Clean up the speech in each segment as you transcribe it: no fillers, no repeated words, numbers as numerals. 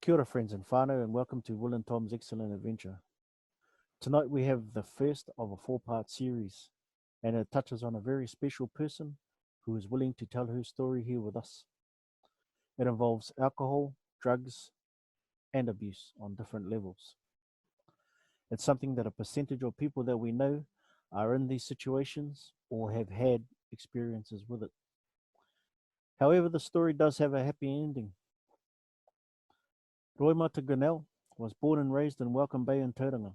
Kia ora friends and whānau, and welcome to Will and Tom's Excellent Adventure. Tonight we have the first of a four-part series, and it touches on a very special person who is willing to tell her story here with us. It involves alcohol, drugs, and abuse on different levels. It's something that a percentage of people that we know are in these situations or have had experiences with it. However, the story does have a happy ending. Roimata was born and raised in Welcome Bay in Tauranga.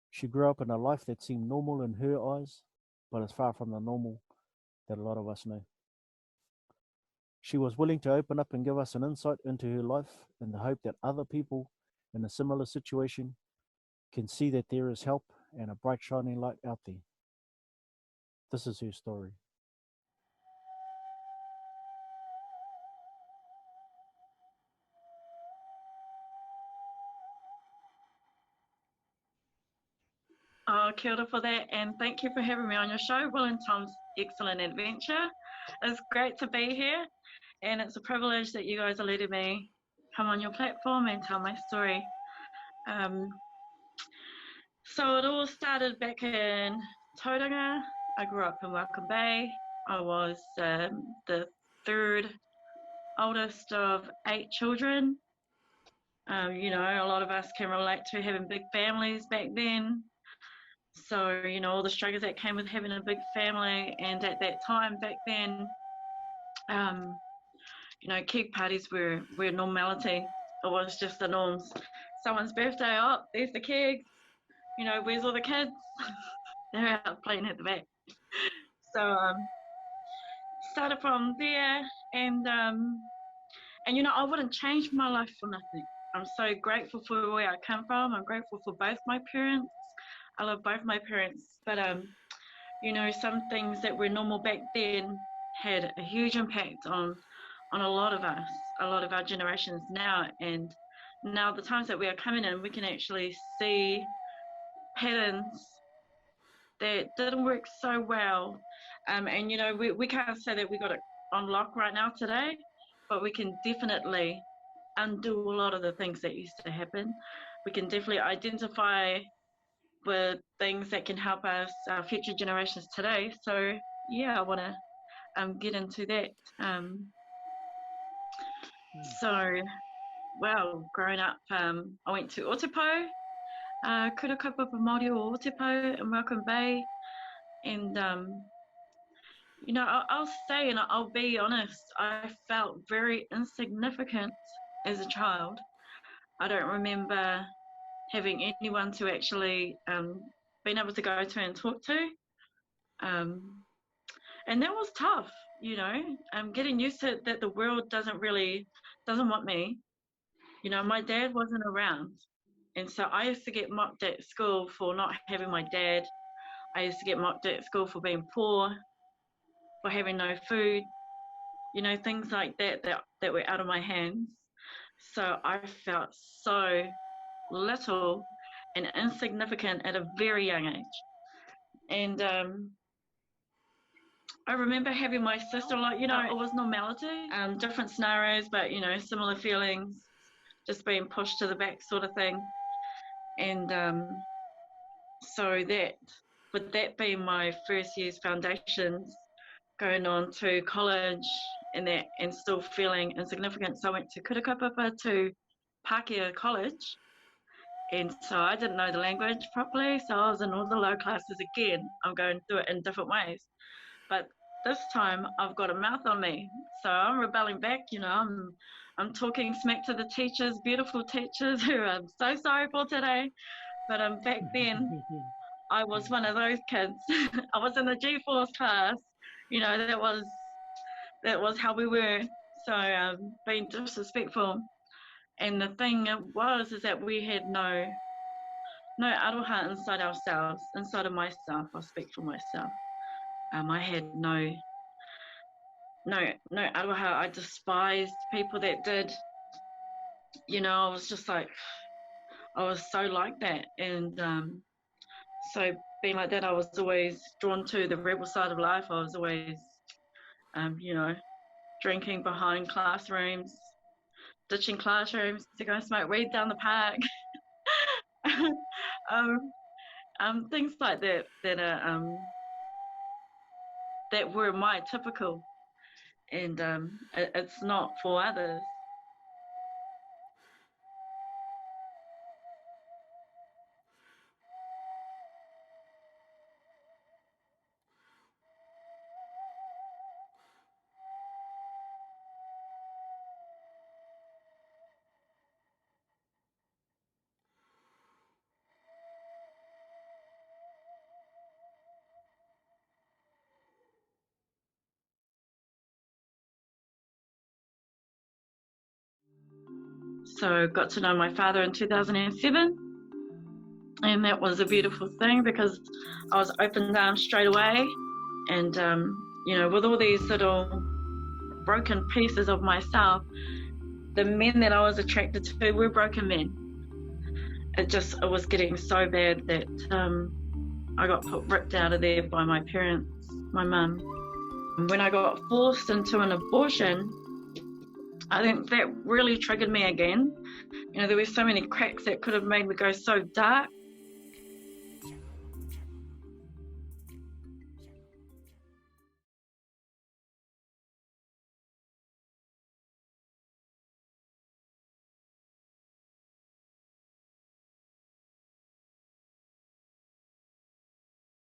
She grew up in a life that seemed normal in her eyes, but is far from the normal that a lot of us know. She was willing to open up and give us an insight into her life in the hope that other people in a similar situation can see that there is help and a bright shining light out there. This is her story. Kia ora for that, and thank you for having me on your show, Will and Tom's Excellent Adventure. It's great to be here, and it's a privilege that you guys are letting me come on your platform and tell my story. So it all started back in Tauranga. I grew up in Welcome Bay. I was the third oldest of 8 children. You know, a lot of us can relate to having big families back then. So, you know, all the struggles that came with having a big family, and at that time back then, you know, keg parties were normality. It was just the norms. Someone's birthday, oh, there's the kegs. You know, where's all the kids? They're out playing at the back. So, started from there, and you know, I wouldn't change my life for nothing. I'm so grateful for where I come from. I'm grateful for both my parents. I love both my parents, but you know, some things that were normal back then had a huge impact on a lot of us, a lot of our generations now. And now the times that we are coming in, we can actually see patterns that didn't work so well. And you know, we can't say that we got it on lock right now today, but we can definitely undo a lot of the things that used to happen. We can definitely identify with things that can help us, our future generations today. So yeah, I want to get into that. So, well, growing up, I went to Otepo, Kurakapa Māori o Otepo in Welcome Bay, and you know, I'll say and I'll be honest, I felt very insignificant as a child. I don't remember having anyone to actually being able to go to and talk to. And that was tough, you know. Getting used to that the world doesn't want me. You know, my dad wasn't around, and so I used to get mocked at school for not having my dad. I used to get mocked at school for being poor, for having no food, you know, things like that that were out of my hands. So I felt so little and insignificant at a very young age. And I remember having my sister, like, you know, it was normality, different scenarios, but, you know, similar feelings, just being pushed to the back sort of thing. And so that, with that being my first year's foundations, going on to college and still feeling insignificant, so I went to Kurakapapa to Pākehā College. And so I didn't know the language properly, so I was in all the low classes again. I'm going through it in different ways. But this time I've got a mouth on me, so I'm rebelling back. You know, I'm talking smack to the teachers, beautiful teachers who I'm so sorry for today. But back then I was one of those kids. I was in the G-Force class. You know, that was how we were. So being disrespectful. And the thing is that we had no aroha inside ourselves, inside of myself. I'll speak for myself. I had no aroha. I despised people that did. You know, I was just like, I was so like that. And so being like that, I was always drawn to the rebel side of life. I was always, you know, drinking behind classrooms, ditching classrooms to go smoke weed down the park. Things like that that were my typical, and it's not for others. So got to know my father in 2007, and that was a beautiful thing because I was opened arms straight away, and with all these little broken pieces of myself, the men that I was attracted to were broken men. It was getting so bad that I got ripped out of there by my parents, my mum. When I got forced into an abortion, I think that really triggered me again. There were so many cracks that could have made me go so dark,